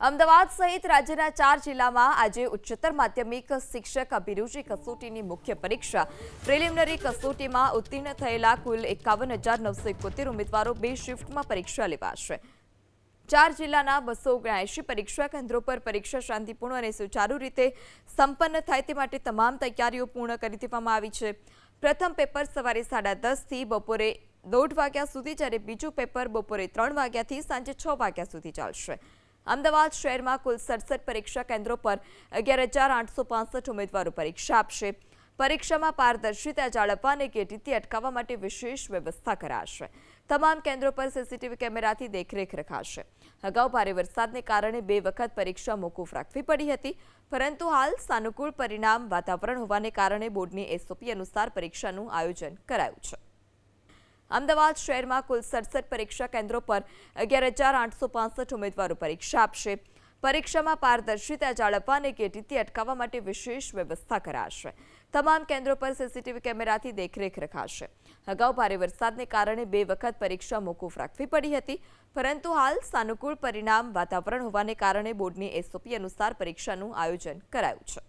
અમદાવાદ સહિત રાજ્યના 4 જિલ્લામાં આજે ઉચ્ચતર માધ્યમિક શિક્ષક અભિરુચિ કસોટીની મુખ્ય પરીક્ષા પ્રિલિમિનરી કસોટીમાં ઉત્તીર્ણ થયેલા કુલ 51,971 ઉમેદવારો 2 શિફ્ટમાં પરીક્ષા લેવાશે। 4 જિલ્લાના 279 પરીક્ષા કેન્દ્રો પર પરીક્ષા શાંતિપૂર્ણ અને સુચારુ રીતે સંપન્ન થાય તે માટે તમામ તૈયારીઓ પૂર્ણ કરી દેવામાં આવી છે। પ્રથમ પેપર સવારે 10:30 થી બપોરે 1:30 વાગ્યા સુધી, જ્યારે બીજું પેપર બપોરે 3 વાગ્યાથી સાંજે 6 વાગ્યા સુધી ચાલશે। અમદાવાદ શહેરમાં કુલ 67 પરીક્ષા કેન્દ્રો પર 11,865 ઉમેદવારો પરીક્ષા આપશે। પરીક્ષામાં પારદર્શિતા જાળવવા અને ગેરરીતિ અટકાવવા માટે વિશેષ વ્યવસ્થા કરાશે। તમામ કેન્દ્રો પર સીસીટીવી કેમેરાથી દેખરેખ રખાશે। અગાઉ ભારે વરસાદને કારણે 2 વખત પરીક્ષા મોકૂફ રાખવી પડી હતી, પરંતુ હાલ સાનુકૂળ પરિણામ વાતાવરણ હોવાને કારણે બોર્ડની એસઓપી અનુસાર પરીક્ષાનું આયોજન કરાયું છે। અમદાવાદ શહેરમાં કુલ 67 પરીક્ષા કેન્દ્રો પર 11,865 ઉમેદવારો પરીક્ષા આપશે। પરીક્ષામાં પારદર્શિતા જાળવવા અને ગેરરીતિ અટકાવવા માટે વિશેષ વ્યવસ્થા કરાશે। તમામ કેન્દ્રો પર સીસીટીવી કેમેરાથી દેખરેખ રખાશે। અગાઉ ભારે વરસાદને કારણે 2 વખત પરીક્ષા મોકૂફ રાખવી પડી હતી, પરંતુ હાલ સાનુકૂળ પરિણામ વાતાવરણ હોવાને કારણે બોર્ડની એસઓપી અનુસાર પરીક્ષાનું આયોજન કરાયું છે।